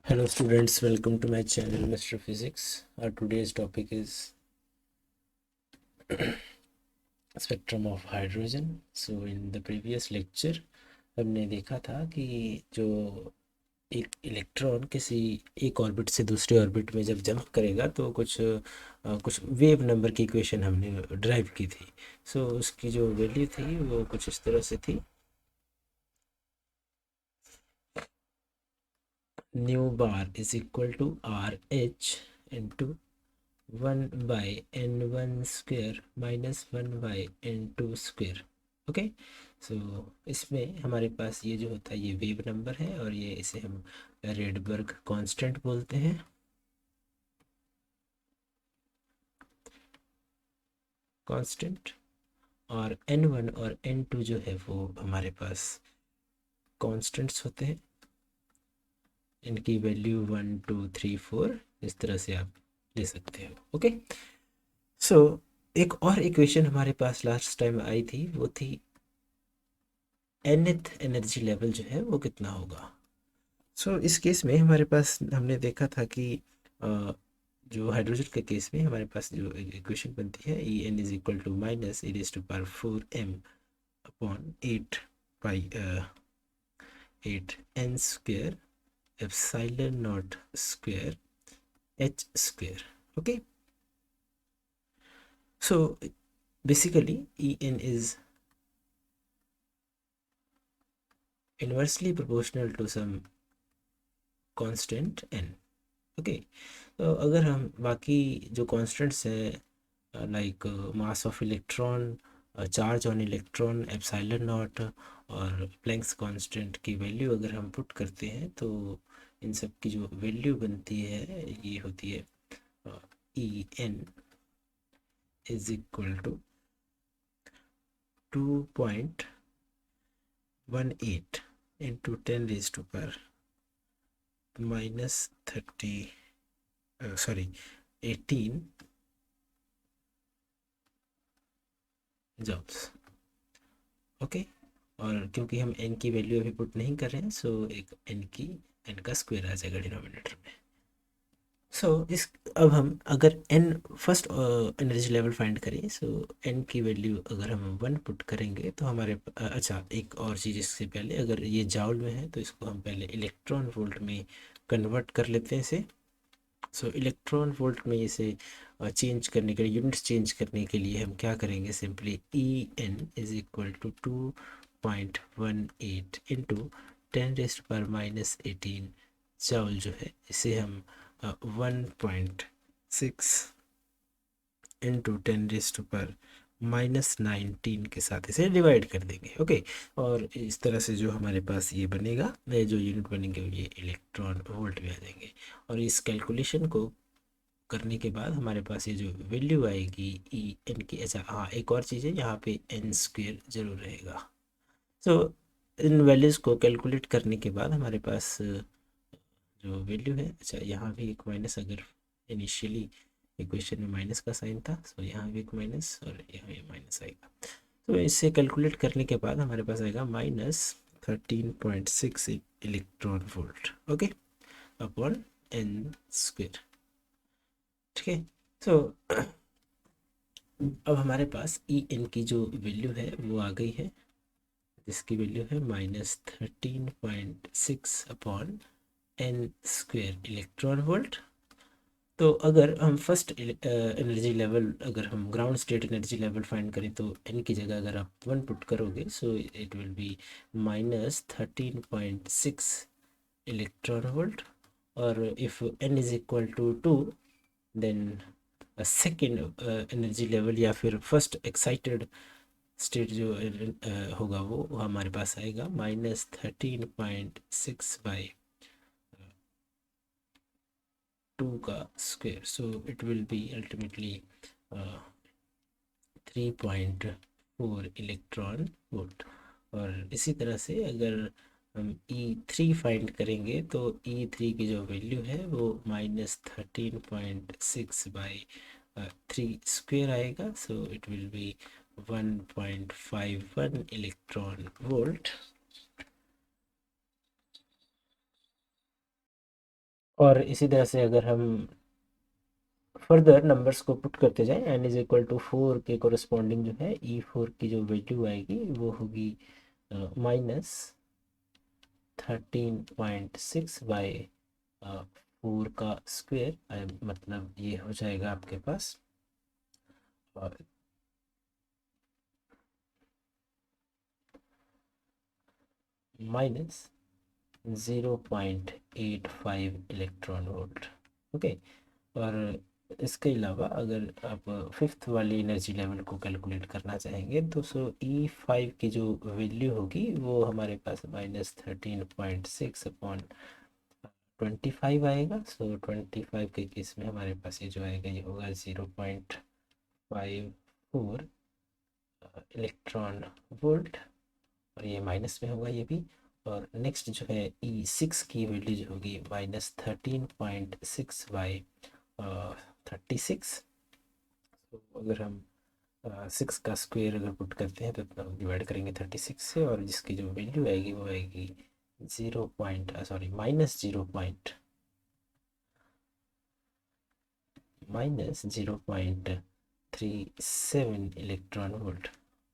Hello students, welcome to my channel Mr. Physics. Our today's topic is spectrum of hydrogen. So in the previous lecture हमने देखा था कि जो एक electron किसी एक ऑर्बिट से दूसरे ऑर्बिट में जब जंप करेगा तो कुछ वेव नंबर की इक्वेशन हमने ड्राइव की थी। सो उसकी जो वैल्यू थी वो कुछ इस तरह से थी। Nu bar is equal to R H into 1/n1 square minus 1/n2 square. Okay, so इसमें हमारे पास ये जो होता है ये वेव नंबर है और ये इसे हम रेडबर्ग कांस्टेंट बोलते हैं। कांस्टेंट और n1 और n2 जो है वो हमारे पास कांस्टेंट्स होते हैं। इनकी वैल्यू 1 2 3 4 इस तरह से आप ले सकते हो। ओके, सो एक और इक्वेशन हमारे पास लास्ट टाइम आई थी, वो थी nth एनर्जी लेवल जो है वो कितना होगा। सो इस केस में हमारे पास हमने देखा था कि जो हाइड्रोजन के केस में हमारे पास जो इक्वेशन बनती है E n is equal to minus E raise to power 4m upon 8 n square epsilon not square h square. Okay, so basically E n is inversely proportional to some constant n। Okay, तो अगर हम बाकी जो constants हैं like mass of electron, charge on electron, epsilon not और Planck's constant की value अगर हम पुट करते हैं तो इन सब की जो वैल्यू बनती है ये होती है E n is equal to 2.18 into 10⁻⁻³ minus 18 joules. Okay, और क्योंकि हम n की वैल्यू अभी पुट नहीं कर रहे हैं सो एक n का स्क्वायर आ जाएगा डिनोमिनेटर में। सो इस अब हम अगर n first energy level find करें सो n की वैल्यू अगर हम 1 पुट करेंगे तो हमारे अच्छा एक और चीज़ इससे पहले, अगर ये जाउल में है तो इसको हम पहले इलेक्ट्रॉन वोल्ट में कन्वर्ट कर लेते हैं इसे। सो इलेक्ट्रॉन वोल्ट में इसे चेंज करने के लिए, यूनिट्स चेंज करने के लिए हम क्या करेंगे, simply E n is equal to 2.18 into 10⁻⁻18 joule जो है इसे हम 1.6 इंटू 10⁻⁻19 के साथ इसे डिवाइड कर देंगे। ओके, और इस तरह से जो हमारे पास ये बनेगा, जो यूनिट बनेंगे ये इलेक्ट्रॉन वोल्ट में आ जाएंगे। और इस कैलकुलेशन को करने के बाद हमारे पास ये जो वैल्यू आएगी ई एन की, अच्छा हाँ एक और चीज़ है, यहाँ पे एन स्क्वेयर जरूर रहेगा। सो इन वैल्यूज़ को कैलकुलेट करने के बाद हमारे पास जो वैल्यू है, अच्छा यहाँ भी एक माइनस, अगर इनिशियली इक्वेशन में माइनस का साइन था सो यहाँ भी एक माइनस और यहाँ भी माइनस आएगा। तो इससे कैलकुलेट करने के बाद हमारे पास आएगा -13.6 electron volt. Okay, upon n square. ठीक है, सो अब हमारे पास ई एन की जो वैल्यू है वो आ गई है, जिसकी वैल्यू है -13.6 upon n square electron volt. तो अगर हम फर्स्ट एनर्जी लेवल, अगर हम ground state energy level find करें तो एन की जगह अगर आप 1 पुट करोगे so it will be -13.6 electron volt. और if n is equal to 2 then second energy level या फिर फर्स्ट एक्साइटेड स्टेट जो होगा वो हमारे पास आएगा -13.6/2 का square. So it will be ultimately 3.4 electron volt. और इसी तरह से अगर हम E3 फाइंड करेंगे तो E3 की जो वैल्यू है वो -13.6/3 स्क्वेयर आएगा। सो it will B 1.51 electron volt. और इसी तरह से अगर हम फर्दर नंबर्स को पुट करते जाएं, n इज इक्वल टू 4 के कोरस्पॉन्डिंग जो है E4 की जो वैल्यू आएगी वो होगी -13.6 बाई 4 का स्क्वेयर, मतलब ये हो जाएगा आपके पास माइनस 0.85 इलेक्ट्रॉन वोल्ट। ओके, और इसके अलावा अगर आप फिफ्थ वाली एनर्जी लेवल को कैलकुलेट करना चाहेंगे तो E5 की जो वैल्यू होगी वो हमारे पास -13.6/25 आएगा। 25 के केस में हमारे पास ये जो आएगा ये होगा 0.54 इलेक्ट्रॉन वोल्ट, और ये माइनस में होगा ये भी। और नेक्स्ट जो है E6 की वैल्यू जो होगी -13.6/36। तो अगर हम 6 का स्क्वायर अगर पुट करते हैं तो डिवाइड करेंगे 36 से, और जिसकी जो वैल्यू आएगी वो आएगी -0.37 इलेक्ट्रॉन वोल्ट।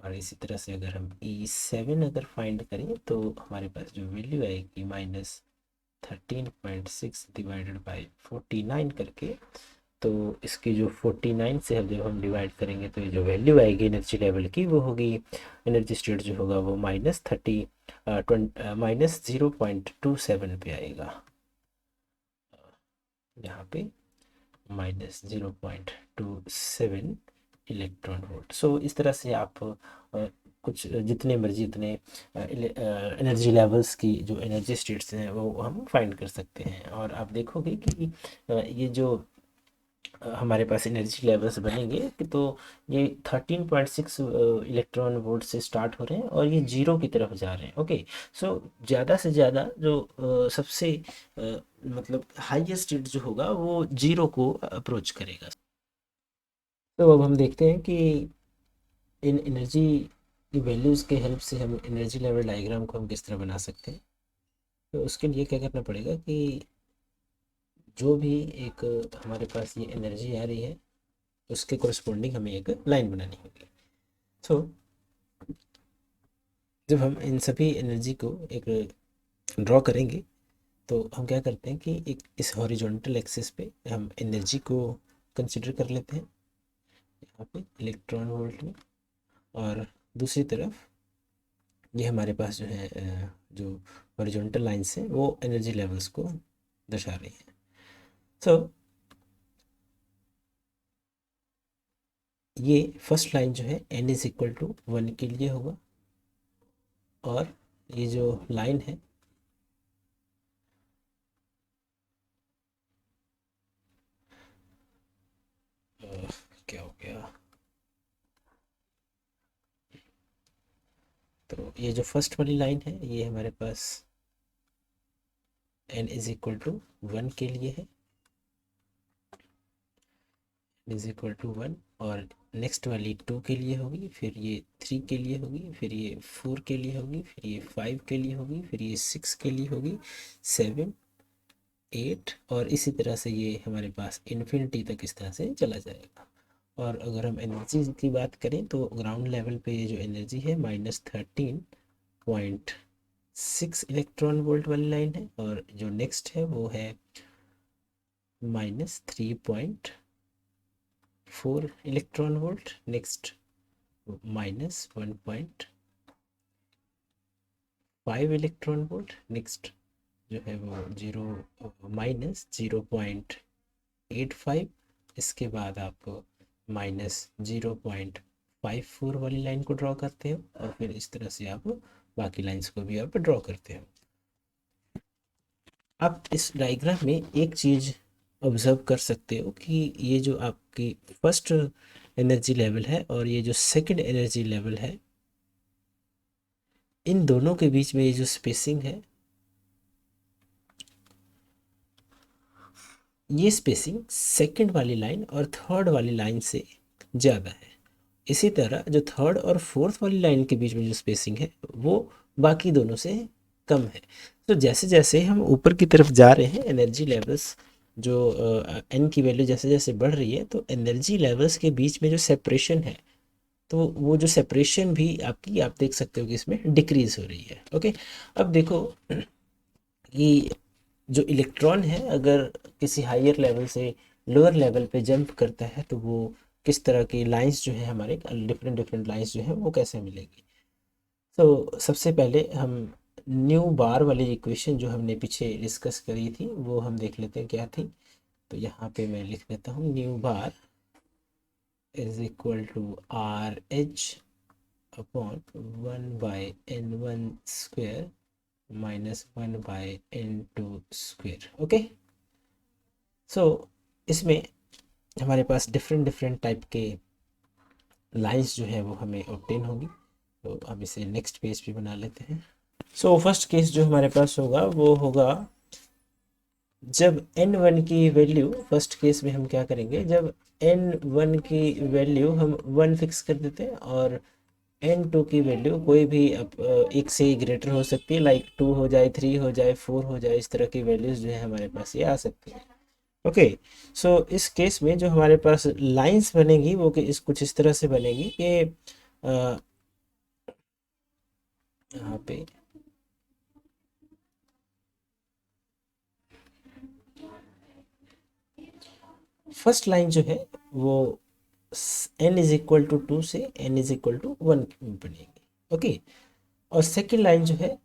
और इसी तरह से अगर हम E7 अगर फाइंड करें तो हमारे पास जो वैल्यू आएगी -13.6 डिवाइडेड बाई 49 करके, तो इसकी जो 49 से अब जब हम डिवाइड करेंगे तो ये जो वैल्यू आएगी एनर्जी लेवल की वो होगी, एनर्जी स्टेट जो होगा वो -0.27 पे आएगा, यहाँ पे -0.27 इलेक्ट्रॉन वोल्ट। सो इस तरह से आप कुछ जितने मर्जी उतने एनर्जी लेवल्स की जो एनर्जी स्टेट्स हैं वो हम फाइंड कर सकते हैं। और आप देखोगे कि ये जो हमारे पास एनर्जी लेवल्स बनेंगे कि तो ये 13.6 इलेक्ट्रॉन वोल्ट से स्टार्ट हो रहे हैं और ये जीरो की तरफ जा रहे हैं। ओके, सो ज़्यादा से ज़्यादा जो सबसे मतलब हाईएस्ट स्टेट जो होगा वो जीरो को अप्रोच करेगा। तो अब हम देखते हैं कि इन एनर्जी की वैल्यूज़ के हेल्प से हम एनर्जी लेवल डायग्राम को हम किस तरह बना सकते हैं। तो उसके लिए क्या करना पड़ेगा कि जो भी एक हमारे पास ये एनर्जी आ रही है उसके कोरस्पॉन्डिंग हमें एक लाइन बनानी होगी। सो जब हम इन सभी एनर्जी को एक ड्रॉ करेंगे तो हम क्या करते हैं कि एक इस हॉरिजॉन्टल एक्सिस पे हम एनर्जी को कंसिडर कर लेते हैं यहाँ पे इलेक्ट्रॉन वोल्ट में, और दूसरी तरफ ये हमारे पास जो है जो हॉरिजॉन्टल लाइंस हैं वो एनर्जी लेवल्स को दर्शा रही हैं। सो ये फर्स्ट लाइन जो है n इज इक्वल टू 1 के लिए होगा, और ये जो लाइन है क्या हो गया, तो ये जो फर्स्ट वाली लाइन है ये हमारे पास n इज इक्वल टू 1 के लिए है, इज इक्वल टू 1, और नेक्स्ट वाली 2 के लिए होगी, फिर ये 3 के लिए होगी, फिर ये 4 के लिए होगी, फिर ये 5 के लिए होगी, फिर ये 6 के लिए होगी, 7, 8, और इसी तरह से ये हमारे पास इन्फिनिटी तक इस तरह से चला जाएगा। और अगर हम एनर्जी की बात करें तो ग्राउंड लेवल पे ये जो एनर्जी है -13.6 इलेक्ट्रॉन वोल्ट वाली लाइन है, और जो नेक्स्ट है वो है -3.4 electron volt, next -1.5 electron volt, next जो है वो -0.85, इसके बाद आप -0.54 वाली लाइन को ड्रॉ करते हो, और फिर इस तरह से आप बाकी लाइंस को भी आप ड्रॉ करते हो। आप इस डायग्राम में एक चीज़ ऑब्जर्व कर सकते हो कि ये जो आपकी फर्स्ट एनर्जी लेवल है और ये जो सेकंड एनर्जी लेवल है, इन दोनों के बीच में ये जो स्पेसिंग है, ये स्पेसिंग सेकंड वाली लाइन और थर्ड वाली लाइन से ज़्यादा है। इसी तरह जो थर्ड और फोर्थ वाली लाइन के बीच में जो स्पेसिंग है वो बाकी दोनों से कम है। तो जैसे जैसे हम ऊपर की तरफ जा रहे हैं, एनर्जी लेवल्स जो एन की वैल्यू जैसे जैसे बढ़ रही है, तो एनर्जी लेवल्स के बीच में जो सेपरेशन है, तो वो जो सेपरेशन भी आपकी, आप देख सकते हो कि इसमें डिक्रीज हो रही है। ओके, अब देखो कि जो इलेक्ट्रॉन है अगर किसी हायर लेवल से लोअर लेवल पे जंप करता है, तो वो किस तरह की लाइंस जो है, हमारे डिफरेंट डिफरेंट लाइंस जो है वो कैसे मिलेगी। तो सबसे पहले हम न्यू बार वाली इक्वेशन जो हमने पीछे डिस्कस करी थी वो हम देख लेते हैं क्या थी। तो यहाँ पे मैं लिख देता हूँ, nu bar is equal to R H upon 1/n1 square minus 1/n2 square. Okay, so इसमें हमारे पास डिफरेंट डिफरेंट टाइप के लाइंस जो है वो हमें ऑब्टेन होगी। तो हम इसे नेक्स्ट पेज पे बना लेते हैं। सो फर्स्ट केस जो हमारे पास होगा वो होगा जब n1 की वैल्यू, फर्स्ट केस में हम क्या करेंगे, जब n1 की वैल्यू हम 1 फिक्स कर देते हैं और n2 की वैल्यू कोई भी एक से ग्रेटर हो सकती है, लाइक 2 हो जाए, 3 हो जाए, 4 हो जाए, इस तरह की वैल्यूज जो है हमारे पास ये आ सकती है। ओके, सो इस केस में जो हमारे पास लाइंस बनेगी वो कि इस कुछ इस तरह से बनेगी कि यहाँ पे फर्स्ट लाइन जो है वो n इज इक्वल टू 2 से n इज इक्वल टू 1 बनेगी। ओके, और सेकेंड लाइन जो है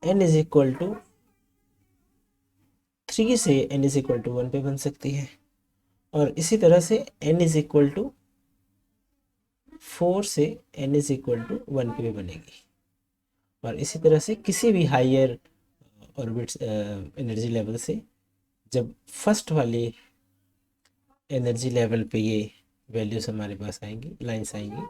n इज इक्वल टू 3 से n इज इक्वल टू 1 पे बन सकती है। और इसी तरह से n इज इक्वल टू 4 से n इज इक्वल टू 1 पे भी बनेगी। और इसी तरह से किसी भी हायर ऑर्बिट्स एनर्जी लेवल से जब फर्स्ट वाले एनर्जी लेवल पे ये वैल्यूज हमारे पास आएंगी, लाइंस आएंगी,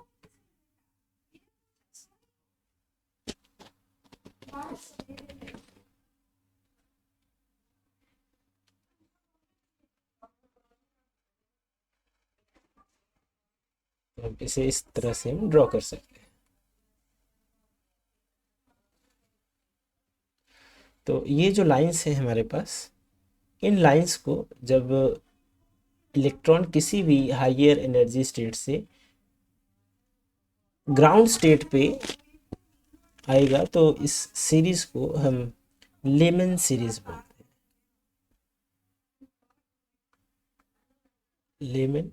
तो हम इसे इस तरह से हम ड्रॉ कर सकते हैं। तो ये जो लाइंस हैं हमारे पास, इन लाइंस को जब इलेक्ट्रॉन किसी भी हायर एनर्जी स्टेट से ग्राउंड स्टेट पे आएगा, तो इस सीरीज को हम लेमन सीरीज बोलते हैं, लेमन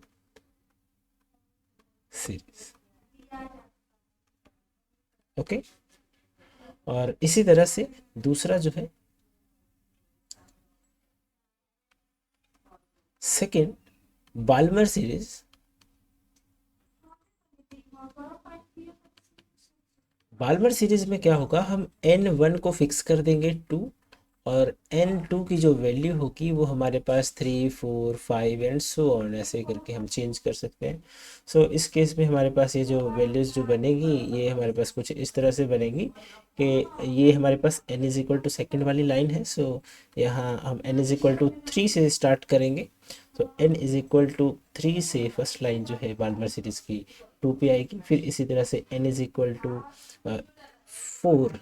सीरीज। ओके, और इसी तरह से दूसरा जो है second Balmer series. Balmer series में क्या होगा, हम n1 को फिक्स कर देंगे 2, और n2 की जो वैल्यू होगी वो हमारे पास 3, 4, 5 एंड सो ऑन, ऐसे करके हम चेंज कर सकते हैं। सो इस केस में हमारे पास ये जो वैल्यूज़ जो बनेगी ये हमारे पास कुछ इस तरह से बनेगी कि ये हमारे पास n is equal to second वाली लाइन है। सो यहाँ हम n इज़ इक्वल टू 3 से स्टार्ट करेंगे। तो n इज़ इक्वल टू 3 से फर्स्ट लाइन जो है बाल्मर सीरीज़ की 2 पे आएगी। फिर इसी तरह से n इज़ इक्वल टू 4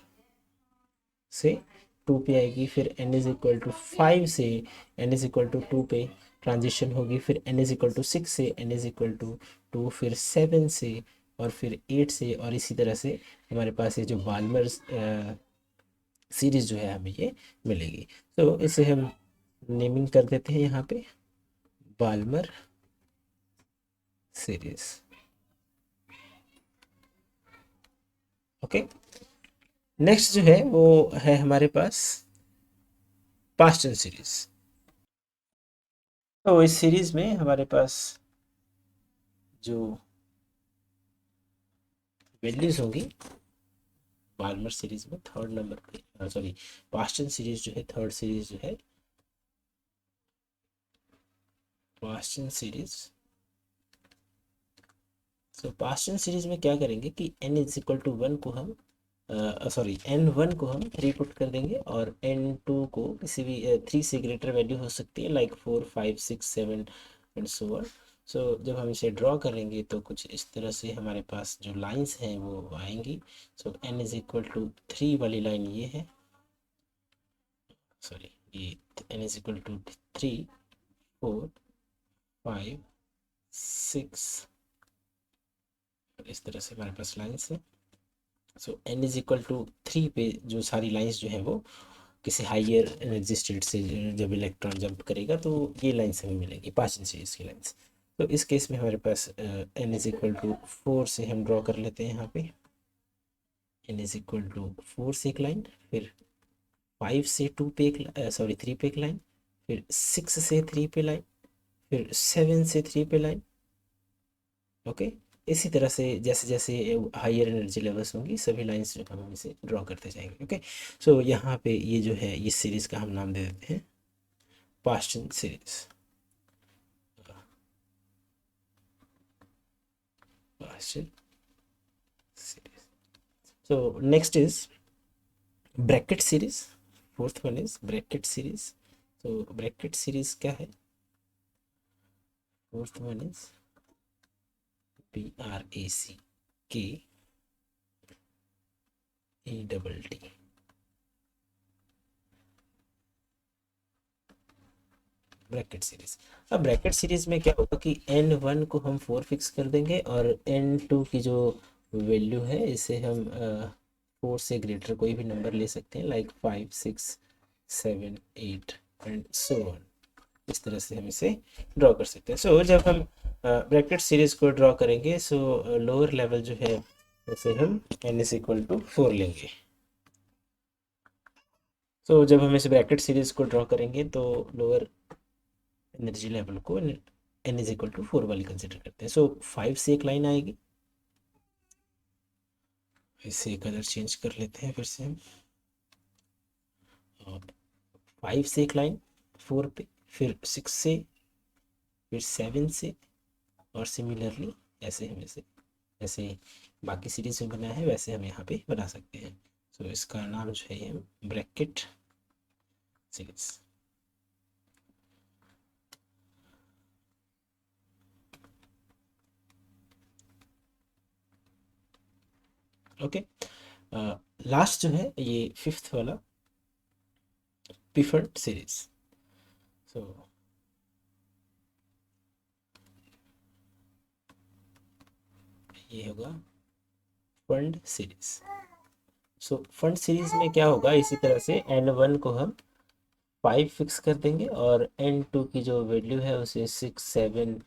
से 2 पे आएगी। फिर n इज इक्वल टू 5 से n इज इक्वल टू 2 पे ट्रांजिशन होगी। फिर n इज इक्वल टू 6 से n इज इक्वल टू 2, फिर 7 से, और फिर 8 से, और इसी तरह से हमारे पास ये जो बाल्मर सीरीज जो है हमें ये मिलेगी। तो इसे हम नेमिंग कर देते हैं यहाँ पे बाल्मर सीरीज। ओके, नेक्स्ट जो है वो है हमारे पास पास्टन सीरीज। तो इस सीरीज में हमारे पास जो वैल्यूज होंगी बाल्मर सीरीज में थर्ड नंबर पे, सॉरी पास्टन सीरीज जो है, थर्ड सीरीज जो है पास्टन सीरीज। सो पास्टन सीरीज में क्या करेंगे कि n इज इक्वल टू 1 को हम सॉरी n1 को हम 3 पुट कर देंगे, और n2 को किसी भी 3 से ग्रेटर वैल्यू हो सकती है, लाइक 4, 5, 6, 7 एंड सो ऑन। सो जब हम इसे ड्रॉ करेंगे तो कुछ इस तरह से हमारे पास जो लाइंस हैं वो आएंगी। सो n इज इक्वल टू 3 वाली लाइन ये है, सॉरी, ये n इज इक्वल टू 3, 4, 5, 6, इस तरह से हमारे पास लाइन्स है। सो n इज इक्वल टू 3 पे जो सारी लाइन्स जो है वो किसी हाइयर एनर्जी स्टेट से जब इलेक्ट्रॉन जंप करेगा तो ये लाइन्स हमें मिलेंगी, पार्शियल सीरीज की लाइन्स। तो इस केस में हमारे पास n इज इक्वल टू 4 से हम ड्रॉ कर लेते हैं यहाँ पे। n इज इक्वल टू 4 से एक लाइन, फिर 5 से 2 पे एक, सॉरी 3 पे एक लाइन, फिर 6 से 3 पे लाइन, फिर 7 से 3 पे लाइन। ओके, इसी तरह से जैसे जैसे हायर एनर्जी लेवल्स होंगी सभी लाइंस जो हम इसे ड्रॉ करते जाएंगे। ओके, सो यहाँ पे ये जो है इस सीरीज का हम नाम दे देते हैं Paschen series. Paschen series. So next is Brackett series. Fourth one is Brackett series. So Brackett series क्या है? Fourth one is BRACKEET। Brackett series. अब ब्रैकेट सीरीज में क्या होगा कि n1 को हम 4 फिक्स कर देंगे और n2 की जो वैल्यू है इसे हम 4 से ग्रेटर कोई भी नंबर ले सकते हैं, लाइक 5, 6, 7, 8 एंड सो ऑन। इस तरह से हम इसे ड्रॉ कर सकते हैं। सो जब हम ब्रैकेट सीरीज को ड्रॉ करेंगे सो लोअर लेवल जो है उसे हम n इज इक्वल टू 4 लेंगे। सो जब हम इस ब्रैकेट सीरीज को ड्रॉ करेंगे तो लोअर एनर्जी लेवल को n इज इक्वल टू 4 वाली कंसिडर करते हैं। सो 5 से एक लाइन आएगी, इसे कलर चेंज कर लेते हैं फिर से हम। 5 से एक लाइन 4 पे, फिर 6 से, फिर 7 से, और सिमिलरली ऐसे हम इसे जैसे बाकी सीरीज में बनाया है वैसे हम यहाँ पे बना सकते हैं। सो इसका नाम जो है हम ब्रैकेट सीरीज। ओके, लास्ट जो है ये फिफ्थ वाला पिफर्ट सीरीज। सो ये होगा fund series. So fund series में क्या होगा, इसी तरह से n1 को हम 5 फिक्स कर देंगे और n2 की जो वैल्यू है उसे 6, 7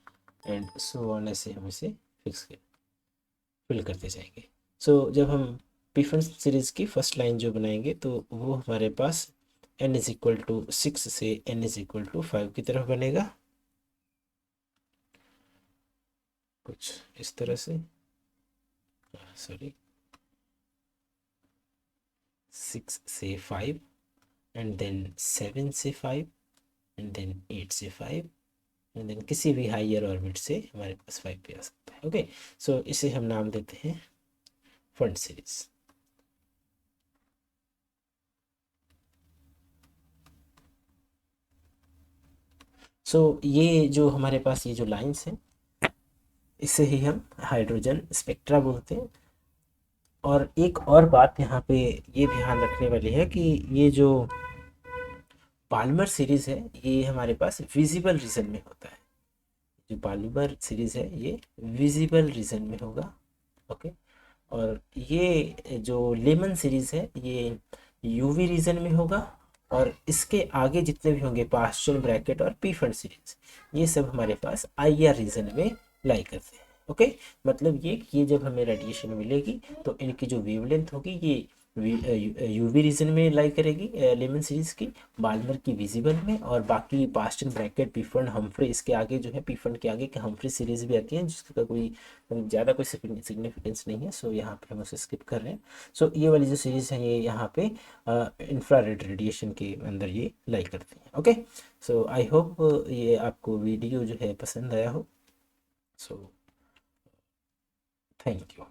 एंड सो ऑन ऐसे हम इसे फिल करते जाएंगे। सो जब हम पिफन सीरीज की फर्स्ट लाइन जो बनाएंगे तो वो हमारे पास n इज इक्वल टू 6 से n इज इक्वल टू 5 की तरफ बनेगा, कुछ इस तरह से। सॉरी, 6 से 5 एंड देन 7 से 5 एंड देन 8 से 5 एंड देन किसी भी हायर ऑर्बिट से हमारे पास 5 पे आ सकता है। ओके, सो इसे हम नाम देते हैं फंड सीरीज। सो ये जो हमारे पास ये जो लाइंस हैं इसे ही हम हाइड्रोजन स्पेक्ट्रा बोलते हैं। और एक और बात यहाँ पे ये ध्यान रखने वाली है कि ये जो पाल्मर सीरीज है ये हमारे पास विजिबल रीजन में होता है। जो पाल्मर सीरीज है ये विजिबल रीजन में होगा। ओके, और ये जो लेमन सीरीज है ये यूवी रीजन में होगा। और इसके आगे जितने भी होंगे पास्चल, ब्रैकेट और पी फंड सीरीज, ये सब हमारे पास IR रीजन में लाई करते हैं। ओके, मतलब ये जब हमें रेडिएशन मिलेगी तो इनकी जो वेवलेंथ होगी ये यूवी रीजन में लाई करेगी लेमन सीरीज की, बाल्मर की विजिबल में, और बाकी पास्टन, ब्रैकेट, पीफंड, हम्फ्री, इसके आगे जो है पीफंड के आगे हम्फ्री सीरीज भी आती है जिसका कोई ज़्यादा कोई सिग्निफिकेंस नहीं है। सो यहाँ पे हम उसे स्किप कर रहे हैं। सो ये वाली जो सीरीज है ये यहाँ पे इंफ्रारेड रेडिएशन के अंदर ये लाई करती है। ओके, सो आई होप ये आपको वीडियो जो है पसंद आया हो। So thank you.